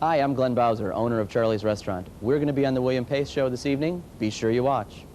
Hi, I'm Glenn Bowser, owner of Charlie's Restaurant. We're going to be on the William Pace Show this evening. Be sure you watch.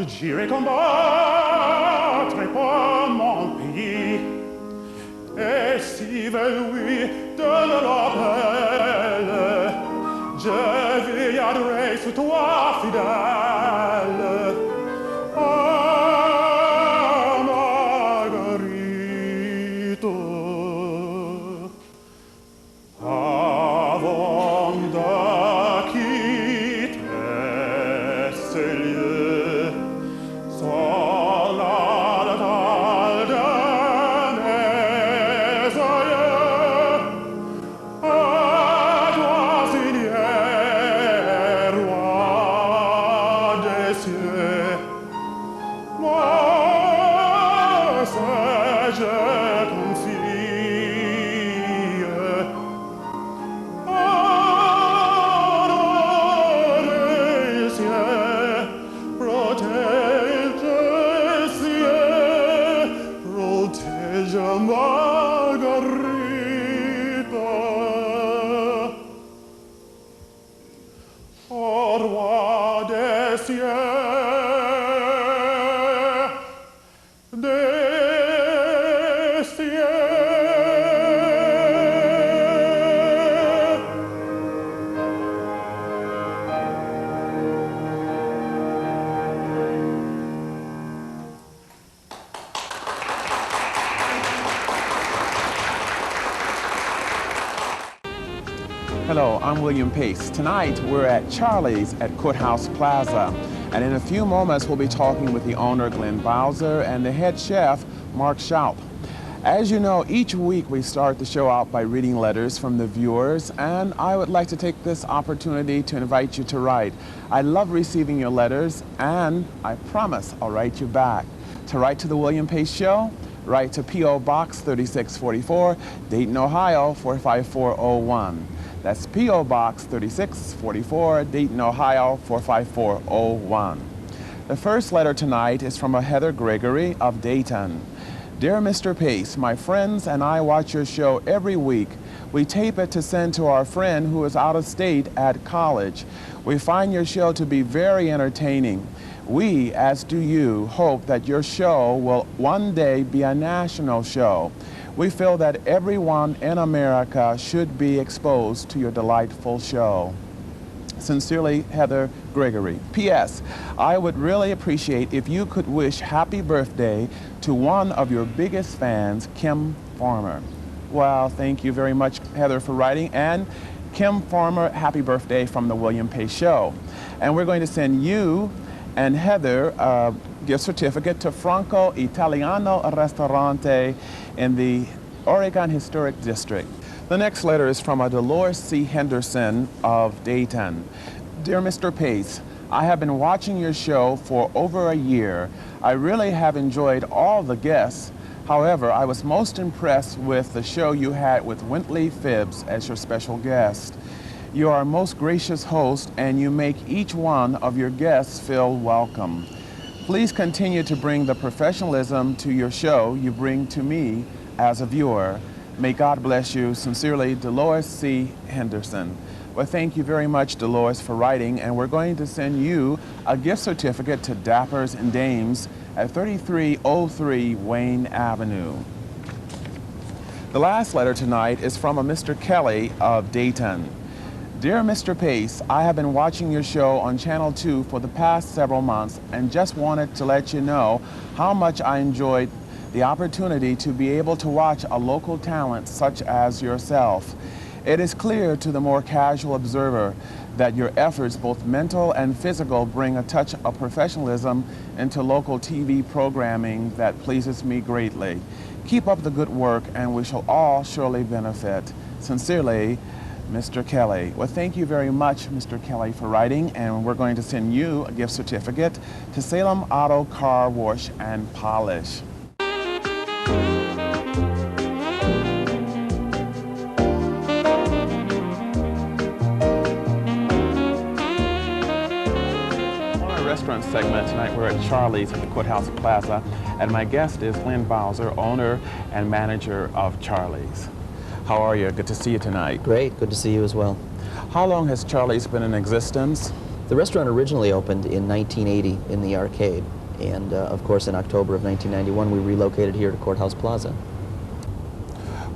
J'irai combattre pour mon pays, et si vers lui de l'appel, je viendrai sous toi fidèle. Ah, Marguerite, avant de quitter ces lieux, Hello, I'm William Pace. Tonight we're at Charlie's at Courthouse Plaza, and in a few moments we'll be talking with the owner Glenn Bowser and the head chef Mark Schaup. As you know, each week we start the show out by reading letters from the viewers, and I would like to take this opportunity to invite you to write. I love receiving your letters, and I promise I'll write you back. To write to the William Pace Show, write to P.O. Box 3644, Dayton, Ohio 45401. That's P.O. Box 3644, Dayton, Ohio 45401. The first letter tonight is from a Heather Gregory of Dayton. Dear Mr. Pace, my friends and I watch your show every week. We tape it to send to our friend who is out of state at college. We find your show to be very entertaining. We, as do you, hope that your show will one day be a national show. We feel that everyone in America should be exposed to your delightful show. Sincerely, Heather Gregory. P.S. I would really appreciate if you could wish happy birthday to one of your biggest fans, Kim Farmer. Well, thank you very much, Heather, for writing. And Kim Farmer, happy birthday from the William Pace Show. And we're going to send you and Heather a gift certificate to Franco Italiano Ristorante in the Oregon Historic District. The next letter is from a Dolores C. Henderson of Dayton. Dear Mr. Pace, I have been watching your show for over a year. I really have enjoyed all the guests. However, I was most impressed with the show you had with Wintley Phibbs as your special guest. You are a most gracious host and you make each one of your guests feel welcome. Please continue to bring the professionalism to your show you bring to me as a viewer. May God bless you. Sincerely, Dolores C. Henderson. Well, thank you very much, Dolores, for writing, and we're going to send you a gift certificate to Dappers and Dames at 3303 Wayne Avenue. The last letter tonight is from a Mr. Kelly of Dayton. Dear Mr. Pace, I have been watching your show on Channel 2 for the past several months and just wanted to let you know how much I enjoyed the opportunity to be able to watch a local talent such as yourself. It is clear to the more casual observer that your efforts, both mental and physical, bring a touch of professionalism into local TV programming that pleases me greatly. Keep up the good work and we shall all surely benefit. Sincerely, Mr. Kelly. Well, thank you very much, Mr. Kelly, for writing, and we're going to send you a gift certificate to Salem Auto Car Wash and Polish. Restaurant segment tonight. We're at Charlie's at the Courthouse Plaza, and my guest is Glenn Bowser, owner and manager of Charlie's. How are you? Good to see you tonight. Great, good to see you as well. How long has Charlie's been in existence? The restaurant originally opened in 1980 in the arcade, and of course in October of 1991 we relocated here to Courthouse Plaza.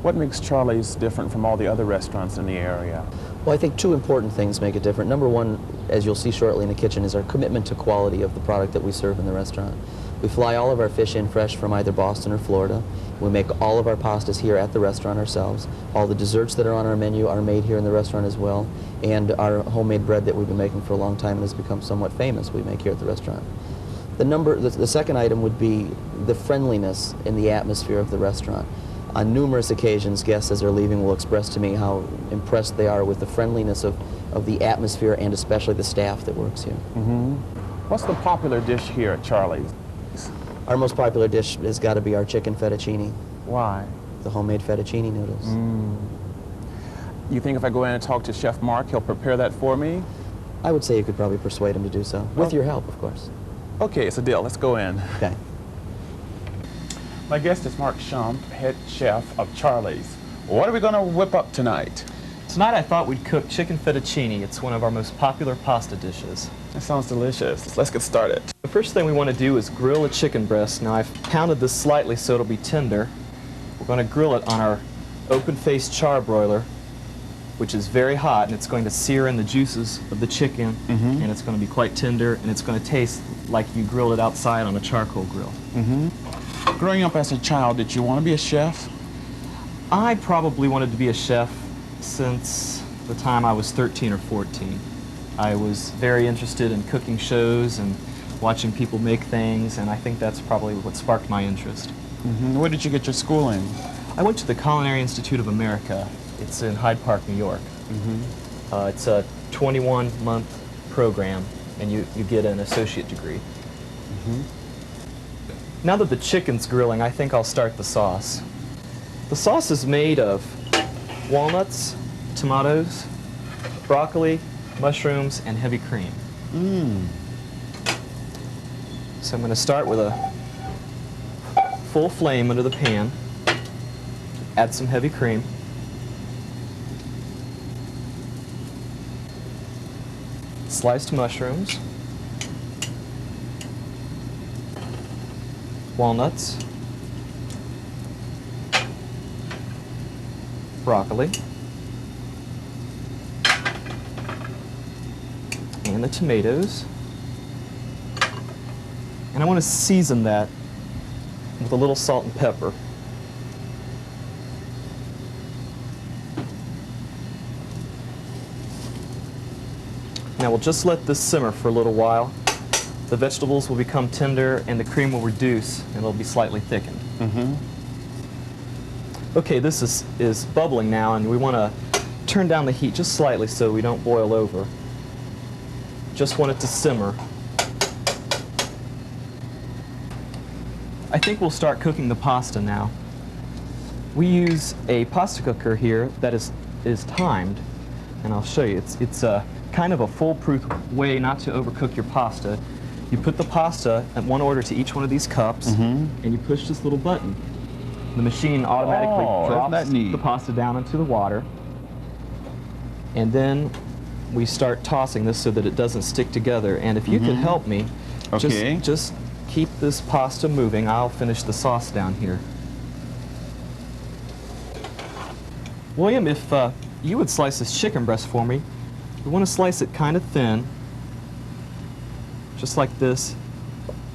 What makes Charlie's different from all the other restaurants in the area? Well, I think two important things make it different. Number one, as you'll see shortly in the kitchen, is our commitment to quality of the product that we serve in the restaurant. We fly all of our fish in fresh from either Boston or Florida. We make all of our pastas here at the restaurant ourselves. All the desserts that are on our menu are made here in the restaurant as well. And our homemade bread that we've been making for a long time and has become somewhat famous, we make here at the restaurant. The second item would be the friendliness in the atmosphere of the restaurant. On numerous occasions, guests as they're leaving will express to me how impressed they are with the friendliness of the atmosphere and especially the staff that works here. Mm-hmm. What's the popular dish here at Charlie's? Our most popular dish has got to be our chicken fettuccine. Why? The homemade fettuccine noodles. You think if I go in and talk to Chef Mark, he'll prepare that for me? I would say you could probably persuade him to do so, with your help, of course. Okay, it's a deal. Let's go in. Okay. My guest is Mark Shump, head chef of Charlie's. What are we going to whip up tonight? Tonight I thought we'd cook chicken fettuccine. It's one of our most popular pasta dishes. That sounds delicious. Let's get started. The first thing we want to do is grill a chicken breast. Now I've pounded this slightly so it'll be tender. We're going to grill it on our open-faced char broiler, which is very hot, and it's going to sear in the juices of the chicken, and it's going to be quite tender, and it's going to taste like you grilled it outside on a charcoal grill. Growing up as a child, did you want to be a chef? I probably wanted to be a chef since the time I was 13 or 14. I was very interested in cooking shows and watching people make things, and I think that's probably what sparked my interest. Where did you get your schooling? I went to the Culinary Institute of America. It's in Hyde Park, New York. It's a 21-month program, and you get an associate degree. Now that the chicken's grilling, I think I'll start the sauce. The sauce is made of walnuts, tomatoes, broccoli, mushrooms, and heavy cream. So I'm going to start with a full flame under the pan, add some heavy cream, sliced mushrooms, walnuts, broccoli, and the tomatoes. And I want to season that with a little salt and pepper. Now we'll just let this simmer for a little while. The vegetables will become tender and the cream will reduce and it'll be slightly thickened. Okay, this is bubbling now, and we want to turn down the heat just slightly so we don't boil over. Just want it to simmer. I think we'll start cooking the pasta now. We use a pasta cooker here that is timed, and I'll show you. It's kind of a foolproof way not to overcook your pasta. You put the pasta at one order to each one of these cups, and you push this little button. The machine automatically drops the pasta down into the water, and then we start tossing this so that it doesn't stick together. And if you could help me, just keep this pasta moving. I'll finish the sauce down here. William, if you would slice this chicken breast for me, we want to slice it kind of thin, just like this,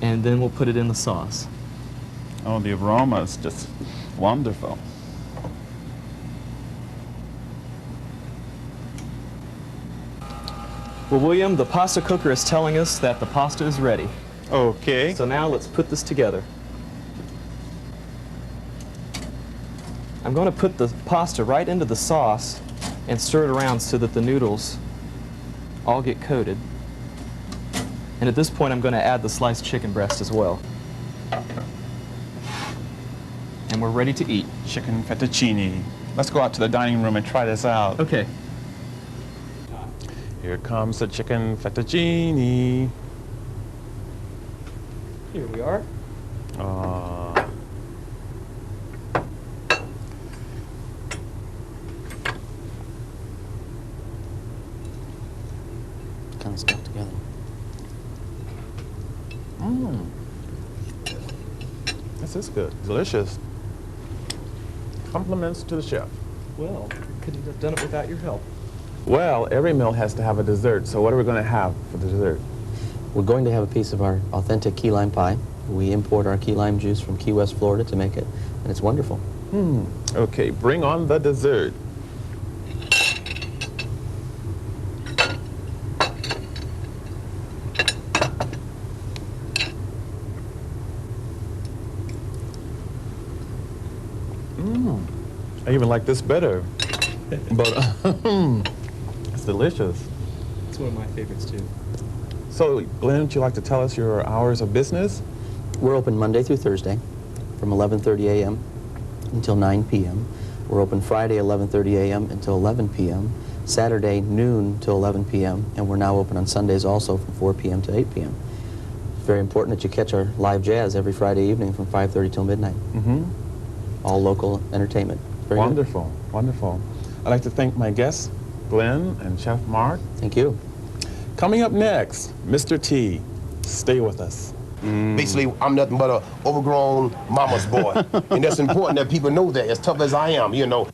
and then we'll put it in the sauce. Oh, the aroma is just wonderful. Well, William, the pasta cooker is telling us that the pasta is ready. Okay. So now let's put this together. I'm going to put the pasta right into the sauce and stir it around so that the noodles all get coated. And at this point, I'm going to add the sliced chicken breast as well. And we're ready to eat. Chicken fettuccine. Let's go out to the dining room and try this out. Okay. Here comes the chicken fettuccine. Here we are. Kind of stuck together. This is good. Delicious. Compliments to the chef. Well, couldn't have done it without your help. Well, every meal has to have a dessert, so what are we going to have for the dessert? We're going to have a piece of our authentic key lime pie. We import our key lime juice from Key West, Florida to make it, and it's wonderful. Okay, bring on the dessert. I even like this better, but it's delicious. It's one of my favorites, too. So, Glenn, would you like to tell us your hours of business? We're open Monday through Thursday from 11:30 a.m. until 9 p.m. We're open Friday 11:30 a.m. until 11 p.m., Saturday noon till 11 p.m., and we're now open on Sundays also from 4 p.m. to 8 p.m. It's very important that you catch our live jazz every Friday evening from 5:30 till midnight. All local entertainment. Very Wonderful, wonderful. I'd like to thank my guests, Glenn and Chef Mark. Thank you. Coming up next, Mr. T. Stay with us. Basically, I'm nothing but a overgrown mama's boy. And that's important that people know that, as tough as I am, you know.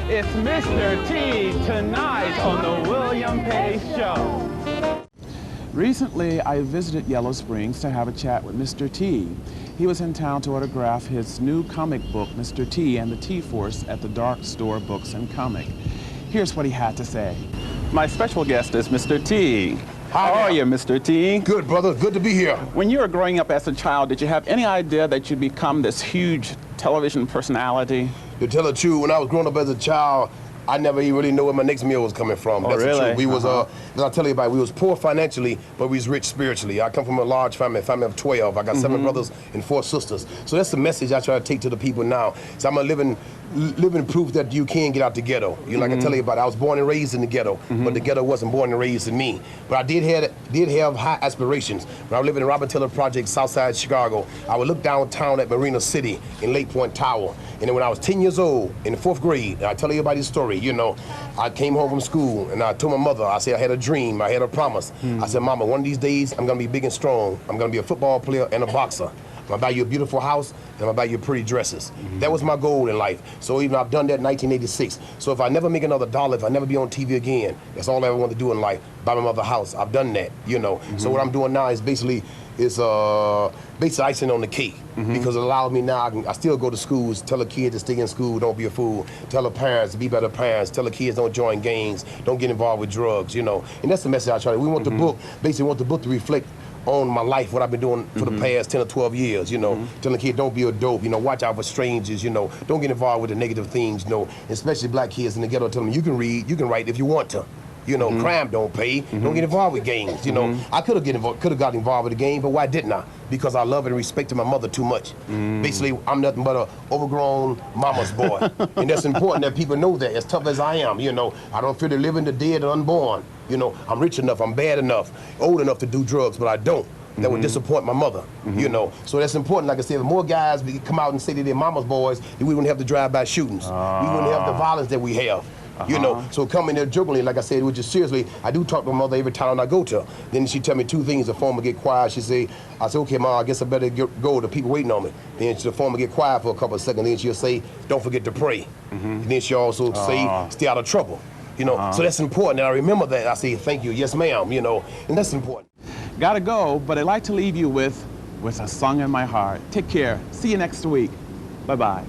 It's Mr. T tonight on the William Pace Show. Recently, I visited Yellow Springs to have a chat with Mr. T. He was in town to autograph his new comic book, Mr. T and the T-Force, at the Dark Store Books and Comic. Here's what he had to say. My special guest is Mr. T. How are you, Mr. T? Good, brother. Good to be here. When you were growing up as a child, did you have any idea that you'd become this huge television personality? To tell the truth, when I was growing up as a child, I never even really know where my next meal was coming from. That's really? the truth. We was, as I tell you about, we was poor financially, but we was rich spiritually. I come from a large family of 12. I got 7 brothers and 4 sisters. So that's the message I try to take to the people now. So I'm a living proof that you can get out the ghetto. You know, like I tell you about, I was born and raised in the ghetto, but the ghetto wasn't born and raised in me. But I did have high aspirations. When I was living in Robert Taylor Project, Southside Chicago, I would look downtown at Marina City in Lake Point Tower. And then when I was 10 years old, in the 4th grade, I tell you about this story, you know, I came home from school and I told my mother, I said I had a dream, I had a promise. I said, Mama, one of these days I'm gonna be big and strong. I'm gonna be a football player and a boxer. I'm gonna buy you a beautiful house, and I'm gonna buy you pretty dresses. That was my goal in life. So even I've done that in 1986. So if I never make another dollar, if I never be on TV again, that's all I ever want to do in life, buy my mother a house. I've done that, you know. So what I'm doing now is basically icing on the cake, because it allows me now, I still go to schools, tell the kids to stay in school, don't be a fool, tell the parents to be better parents, tell the kids don't join gangs, don't get involved with drugs, you know. And that's the message I try to, we want the book, basically want the book to reflect on my life, what I've been doing for the past 10 or 12 years, you know, telling the kids don't be a dope, you know, watch out for strangers, you know, don't get involved with the negative things, you know, especially black kids in the ghetto, tell them you can read, you can write if you want to. You know, crime don't pay. Don't get involved with gangs. You know, I could have got involved with the game, but why didn't I? Because I love and respected my mother too much. Basically, I'm nothing but a overgrown mama's boy, and that's important that people know that. As tough as I am, you know, I don't fear the living, the dead, the unborn. You know, I'm rich enough, I'm bad enough, old enough to do drugs, but I don't. That would disappoint my mother, you know. So that's important. Like I said, if more guys come out and say that they're mama's boys, then we wouldn't have the drive-by shootings. We wouldn't have the violence that we have. You know, so coming there jokingly, like I said, which is seriously, I do talk to my mother every time I go to her. Then she tell me two things. The former get quiet. She say, I say, okay, Ma, I guess I better go. The people waiting on me. Then the former get quiet for a couple of seconds. Then she'll say, don't forget to pray. And then she'll also say, stay out of trouble. You know, so that's important. And I remember that. I say, thank you, yes, ma'am. You know, and that's important. Gotta go, but I'd like to leave you with a song in my heart. Take care. See you next week. Bye-bye.